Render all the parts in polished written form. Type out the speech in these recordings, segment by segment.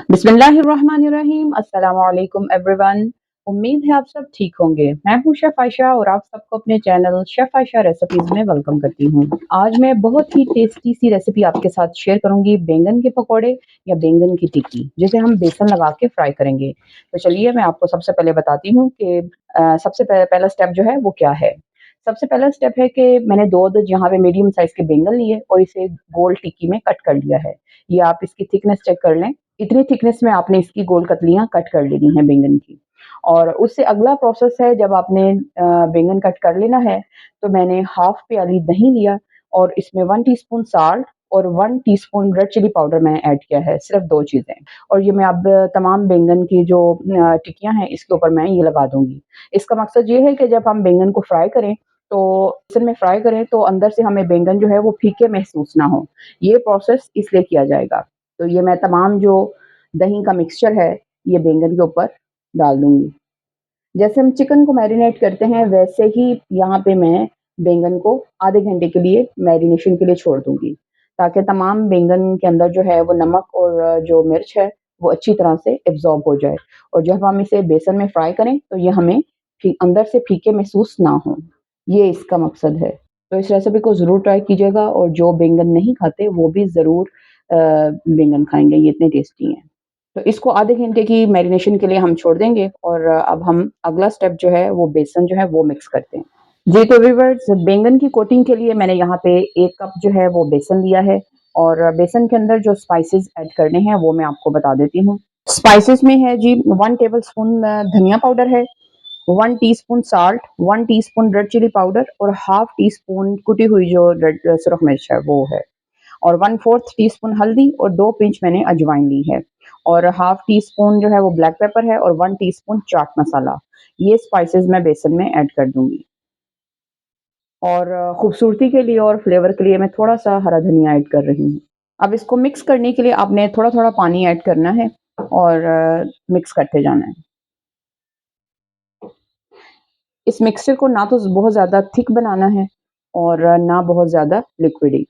बिस्मिल्लाहिर्रहमानिर्रहीम। अस्सलाम वालेकुम एवरीवन। उम्मीद है आप सब ठीक होंगे। मैं हूँ शेफ़ आयशा और आप सबको अपने चैनल शेफ़ आयशा रेसिपीज़ में वेलकम करती हूँ। आज मैं बहुत ही टेस्टी सी रेसिपी आपके साथ शेयर करूँगी, बैंगन के पकौड़े या बैंगन की टिक्की, जिसे हम बेसन लगा के फ्राई करेंगे। तो चलिए मैं आपको सबसे पहले बताती हूँ कि सबसे पहला स्टेप जो है वो क्या है। सबसे पहला स्टेप है कि मैंने 2 अदद यहाँ पे मीडियम साइज़ के बैंगन लिए और इसे गोल टिक्की में कट कर लिया है। ये आप इसकी थिकनेस चेक कर लें। इतनी थिकनेस में आपने इसकी गोल कतलियाँ कट कर लेनी है बैंगन की। और उससे अगला प्रोसेस है, जब आपने बैंगन कट कर लेना है, तो मैंने हाफ़ प्याली दही लिया और इसमें 1 टीस्पून साल्ट और 1 टीस्पून रेड चिली पाउडर मैंने ऐड किया है, सिर्फ़ 2 चीज़ें। और ये मैं अब तमाम बैंगन की जो टिक्कियाँ हैं इसके ऊपर मैं ये लगा दूँगी। इसका मकसद ये है कि जब हम बैंगन को फ्राई करें, तो बेसन में फ्राई करें तो अंदर से हमें बैंगन जो है वो फीके महसूस ना हो। ये प्रोसेस इसलिए किया जाएगा। तो ये मैं तमाम जो दही का मिक्सचर है, ये बैंगन के ऊपर डाल दूँगी। जैसे हम चिकन को मैरिनेट करते हैं, वैसे ही यहाँ पे मैं बैंगन को आधे घंटे के लिए मैरिनेशन के लिए छोड़ दूँगी, ताकि तमाम बैंगन के अंदर जो है वो नमक और जो मिर्च है, वो अच्छी तरह से एब्ज़ॉर्ब हो जाए। और जब हम इसे बेसन में फ्राई करें, तो ये हमें अंदर से फीके महसूस ना हों। ये इसका मकसद है। तो इस रेसिपी को ज़रूर ट्राई कीजिएगा और जो बैंगन नहीं खाते, वो भी ज़रूर बैंगन खाएँगे, ये इतने टेस्टी हैं। तो इसको आधे घंटे की मैरिनेशन के लिए हम छोड़ देंगे और अब हम अगला स्टेप जो है वो बेसन जो है वो मिक्स करते हैं। जी, तो व्यूअर्स, बैंगन की कोटिंग के लिए मैंने यहाँ पे 1 कप जो है वो बेसन लिया है और बेसन के अंदर जो स्पाइसेस ऐड करने हैं वो मैं आपको बता देती हूँ। स्पाइसेस में है जी 1 टेबलस्पून धनिया पाउडर है, 1 teaspoon salt, 1 teaspoon red chilli powder और हाफ टीस्पून कुटी हुई जो रेड सुरख मिर्च है वो है। और 1/4 टीस्पून हल्दी और 2 पिंच मैंने अजवाइन ली है और हाफ टी स्पून जो है वो ब्लैक पेपर है और 1 टीस्पून चाट मसाला। ये स्पाइसेस मैं बेसन में ऐड कर दूँगी। और खूबसूरती के लिए और फ्लेवर के लिए मैं थोड़ा-सा हरा धनिया ऐड कर रही हूँ। अब इसको मिक्स करने के लिए आपने थोड़ा-थोड़ा पानी ऐड करना है और मिक्स करते जाना है। इस मिक्सचर को ना तो बहुत ज़्यादा थिक बनाना है और ना बहुत ज़्यादा लिक्विडी।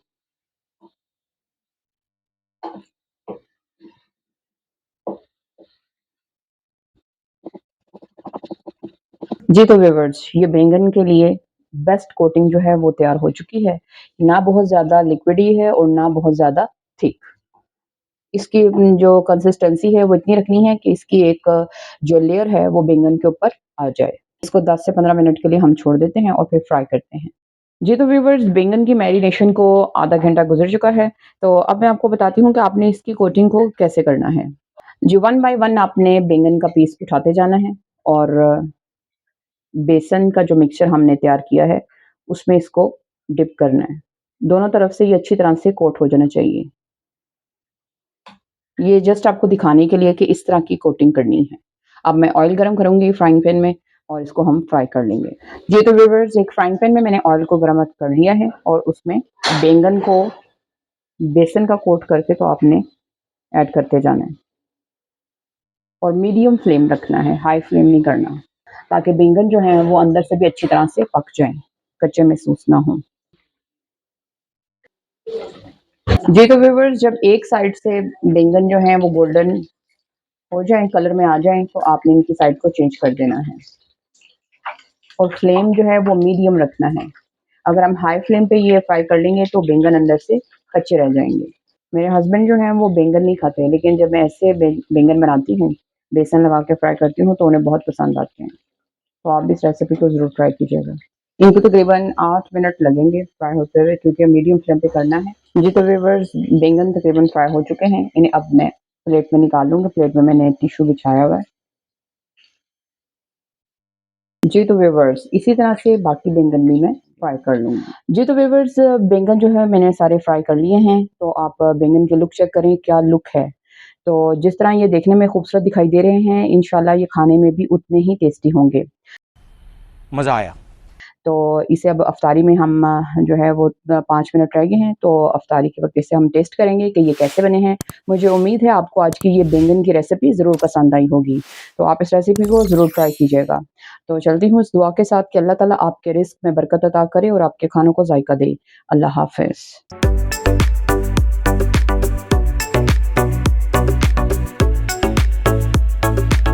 जी, तो व्यूअर्स, ये बैंगन के लिए बेस्ट कोटिंग जो है वो तैयार हो चुकी है। ना बहुत ज़्यादा लिक्विडी है और ना बहुत ज़्यादा थिक। इसकी जो कंसिस्टेंसी है वो इतनी रखनी है कि इसकी एक जो लेयर है वो बैंगन के ऊपर आ जाए। इसको 10 से 15 मिनट के लिए हम छोड़ देते हैं और फिर फ्राई करते हैं। जी, तो व्यूअर्स, बैंगन की मैरिनेशन को आधा घंटा गुज़र चुका है, तो अब मैं आपको बताती हूँ कि आपने इसकी कोटिंग को कैसे करना है। जी, 1 बाय 1 आपने बैंगन का पीस उठाते जाना है और बेसन का जो मिक्सचर हमने तैयार किया है, उसमें इसको डिप करना है। दोनों तरफ से ये अच्छी तरह से कोट हो जाना चाहिए। ये जस्ट आपको दिखाने के लिए कि इस तरह की कोटिंग करनी है। अब मैं ऑयल गरम करूँगी फ्राइंग पैन में और इसको हम फ्राई कर लेंगे। जी, तो व्यूअर्स, एक फ्राइंग पैन में मैंने ऑयल को गरम कर लिया है और उसमें बैंगन को बेसन का कोट करके तो आपने ऐड करते जाना है और मीडियम फ्लेम रखना है, हाई फ्लेम नहीं करना, ताकि बैंगन जो हैं वो अंदर से भी अच्छी तरह से पक जाएँ, कच्चे महसूस ना हों। जी, तो व्यूअर्स, जब एक साइड से बैंगन जो हैं वो गोल्डन हो जाएँ, कलर में आ जाएँ, तो आपने इनकी साइड को चेंज कर देना है और फ्लेम जो है वो मीडियम रखना है। अगर हम हाई फ्लेम पे ये फ्राई कर लेंगे तो बैंगन अंदर से कच्चे रह जाएँगे। मेरे हस्बैंड जो हैं वो बैंगन नहीं खाते हैं, लेकिन जब मैं ऐसे बैंगन बनाती हूँ, बेसन लगा के फ्राई करती हूँ तो उन्हें बहुत पसंद आते हैं। तो आप भी इस रेसिपी को ज़रूर ट्राई कीजिएगा। इनको तकरीबन 8 मिनट लगेंगे फ्राई होते हुए, क्योंकि मीडियम फ्लेम पे करना है। जी, तो व्यूअर्स, बैंगन तकरीबन फ्राई हो चुके हैं। इन्हें अब मैं प्लेट में निकाल लूँगी। प्लेट में मैंने टिश्यू बिछाया हुआ है। जी, तो व्यूअर्स, इसी तरह से बाकी बैंगन भी मैं फ्राई कर लूँगी। जी, तो व्यूअर्स, बैंगन जो है मैंने सारे फ्राई कर लिए हैं। तो आप बैंगन की लुक चेक करें, क्या लुक है। तो जिस तरह ये देखने में खूबसूरत दिखाई दे रहे हैं, इंशाल्लाह ये खाने में भी उतने ही टेस्टी होंगे। मज़ा आया। तो इसे अब अफ़्तारी में हम जो है वो 5 मिनट रह गए हैं, तो अफ़्तारी के वक़्त इसे हम टेस्ट करेंगे कि ये कैसे बने हैं। मुझे उम्मीद है आपको आज की ये बैंगन की रेसिपी ज़रूर पसंद आई होगी। तो आप इस रेसिपी को ज़रूर ट्राई कीजिएगा। तो चलती हूँ इस दुआ के साथ कि अल्लाह ताला आपके रिज़्क़ में बरकत अता करे और आपके खानों को ज़ायक़ा दे। अल्लाह हाफ़िज़।